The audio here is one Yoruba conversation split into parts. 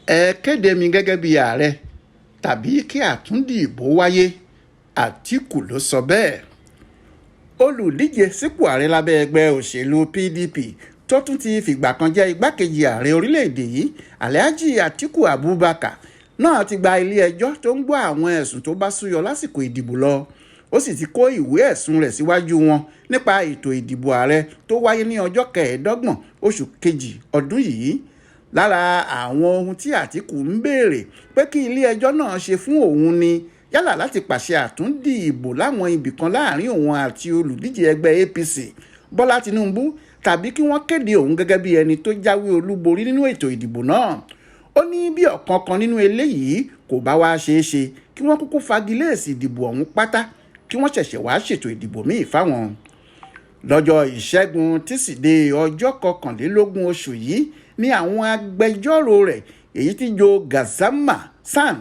ẹ kéde mi gẹ́gẹ́ bí ààrẹ tàbí kí àtúndì ìbò wáyé. Àtíkù ló sọ bẹ́ẹ̀. Olùdíje sípò ààrẹ lábẹ́ ẹgbẹ́ òṣèlú PDP tó tún ti fìgbà kan jẹ́ igbákejì ààrẹ orílẹ̀-èdè yìí Alhaji Atiku Abubakar náà ti gba ilé ẹjọ́ tó ń gbọ́ àwọn ẹ̀sùn tó bá súyọ lásìkò ìdìbò lọ. Ó sì ti kó ìwé ẹ̀sùn rẹ̀ síwájú wọn nípa ètò ìdìbò ààrẹ tó wáyé ní ọjọ́ 25 oṣù kejì ọdún yìí. Lára àwọn ohun tí Àtíkù ń béèrè pé kí ilé ẹjọ́ náà ṣe fún òun ni yálà láti pàṣẹ àtúndì ìbò láwọn ibìkan láàrin òun àti olùdíje ẹgbẹ́ APC Bọ́lá Tinubu tàbí kí wọ́n kéde òun gẹ́gẹ́ bí ẹni tó jáwé olúborí nínú ètò ìdìbò náà. Ó ní bí ọ̀kankan nínú eléyìí kò bá wá ṣeé ṣe kí wọ́n kúkú fagilé èsì ìdìbò ọ̀hún pátá kí wọ́n ṣẹ̀ṣẹ̀ wá ṣètò ìdìbò míì fáwọn. Lọ́jọ́ ìṣẹ́gun tísídẹ̀ẹ́ ọjọ́ 21 oṣù yìí ni àwọn agbẹjọ́rò rẹ̀ èyí tí Jo Gazama San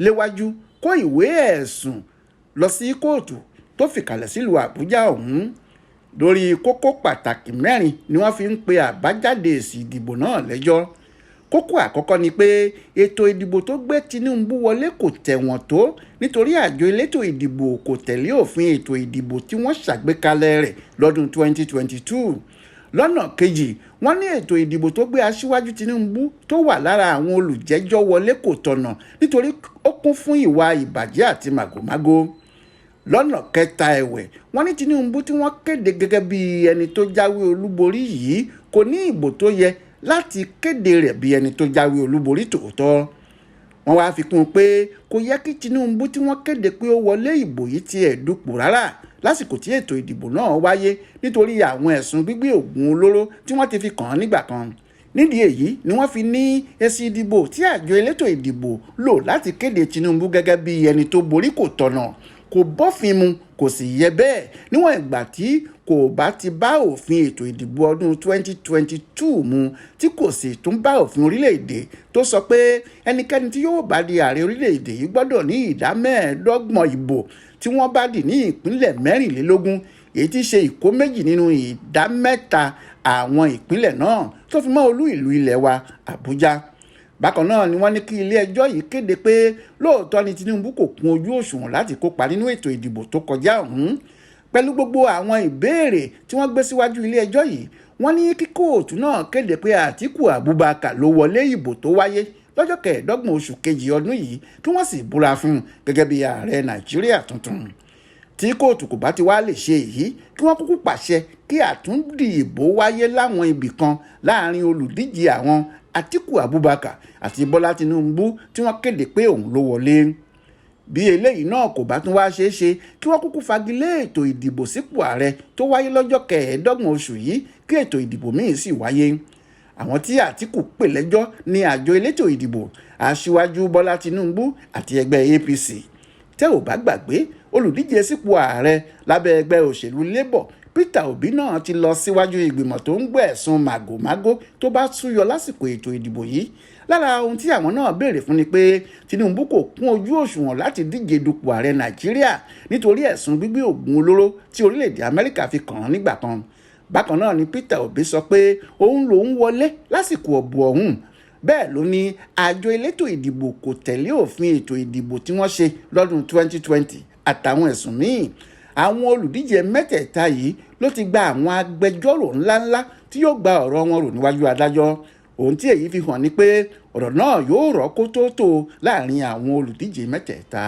léwájú kó ìwé ẹ̀sùn lọ sí kóòtù tó fìkàlẹ̀ sílùú Àbújá ọ̀hún. Lórí kókó pàtàkì 4 ni wọ́n fi ń pe àbájáde èsì ìdìbò náà lẹ́jọ́. Kókó àkọ́kọ́ ni pé ètò ìdìbò tó gbé Tinubu wọlé kò tẹ̀wọ̀n tó nítorí àjọ elétò ìdìbò kò tẹ̀lé òfin ètò ìdìbò tí wọ́n ṣàgbékalẹ̀ rẹ̀ lọ́dún 2022. Lọ́nà kejì, wọ́n ní ètò ìdìbò tó gbé aṣíwájú Tinubu tó wà lára àwọn olùjẹ́jọ́ wọlé kò tọ̀nà nítorí ó kún fún ìwà ìbàjẹ́ àti màgòmágó. Lọ́nà kẹta ẹ̀wẹ̀, wọ́n ní Tinubu tí wọ́n kéde gẹ́gẹ́ bí ẹni tó jáwé olúborí yìí kò ní ìbò tó yẹ láti kéde rẹ̀ bí ẹni tó jáwé olúborí tòótọ́. Wọ́n wá fi kún un pé kò yẹ kí Tinubu tí wọ́n kéde pé ó wọlé ìbò yìí tiẹ̀ dupò rárá lásìkò tí ètò ìdìbò náà wáyé nítorí àwọn ẹ̀sùn gbígbé òògùn olóró tí wọ́n ti fi kàn án nígbà kan. Nídìí èyí ni wọ́n fi ní èsì ìdìbò tí àjọ elétò ìdìbò lò láti kéde Tinubu gẹ́gẹ́ bí ẹni tó borí kò tọ̀nà, kò bófin mu, kò sì yẹ bẹ́ẹ̀ níwọ̀n ìgbà tí kò bá ti bá òfin ètò ìdìbò ọdún 2022 mu tí kò sì tún bá òfin orílẹ̀-èdè tó sọ pé ẹnikẹ́ni tí yóò bá di ààrẹ orílẹ̀-èdè yìí gbọ́dọ̀ ní ìdá 25 ìbò tí wọ́n bá dì ní ìpínlẹ̀ 24 èyí tí ṣe ìkó méjì nínú ìdá 3 àwọn ìpínlẹ̀ náà tó fi mọ́ olú ìlú ilẹ̀ wa Àbújá. Bákan náà ni wọ́n ní kí ilé ẹjọ́ yìí kéde pé lóòótọ́ ni Tinubu kò kún ojú òṣùwọ̀n láti kópa nínú ètò ìdìbò tó kọjá ọ̀hún. Pẹ̀lú gbogbo àwọn ìbéèrè tí wọ́n gbé síwájú ilé ẹjọ́ yìí, wọ́n ní kí kóòtù náà kéde pé Àtíkù Abubakar ló wọlé ìbò tó wáyé lọ́jọ́ 25 oṣù kejì ọdún yìí kí wọ́n sì búra fún un gẹ́gẹ́ bí ààrẹ Nàìjíríà tuntun. Tí kóòtù kò bá ti wá lè ṣe èyí kí wọ́n kúkú pàṣẹ kí àtúndì ìbò wáyé láwọn ibì kan láàrin olùdíje àwọn Atiku Abubakar àti Bọ́lá Tinubu tí wọ́n kéde pé òun ló wọlé. Bí eléyìí náà kò bá tún wá ṣeé ṣe kí wọ́n kúkú fagilé ètò ìdìbò sípò ààrẹ tó wáyé lọ́jọ́ 25 oṣù yìí kí ètò ìdìbò míì sì wáyé. Àwọn tí Àtíkù pè lẹ́jọ́ ní àjọ elétò ìdìbò aṣíwájú Bọ́lá Tinubu àti ẹgbẹ́ APC. Tẹ́ ò bá gbàgbé, olùdíje sípò ààrẹ lábẹ́ ẹgbẹ́ òṣèlú Labour Peter Obi náà ti lọ síwájú ìgbìmọ̀ tó ń gbọ́ ẹ̀sùn màgòmágó tó bá súyọ lásìkò ètò ìdìbò yìí. Lára ohun tí àwọn náà béèrè fún ni pé Tinubu kò kún ojú òṣùwọ̀n láti díje dupò ààrẹ Nàìjíríà nítorí ẹ̀sùn gbígbé òògùn olóró tí orílẹ̀-èdè Amẹ́ríkà fi kàn án nígbà kan. Bákan náà ni Peter Obi sọ pé òun lòún wọlé lásìkò ọ̀bù ọ̀hún. Bẹ́ẹ̀ ló ní àjọ elétò ìdìbò kò tẹ̀lé òfin ètò ìdìbò tí wọ́n ṣe lọ́dún 2020 àtàwọn ẹ̀sùn míì. Àwọn olùdíje mẹ́tẹ̀ẹ̀ta yìí ló ti gba àwọn agbẹjọ́rò ńláńlá tí yóò gba ọ̀rọ̀ wọn rò níwájú adájọ́. Ohun tí èyí fi hàn ni pé ọ̀rọ̀ náà yóò rọ́ kó tó tó láàrin àwọn olùdíje mẹ́tẹ̀ẹ̀ta.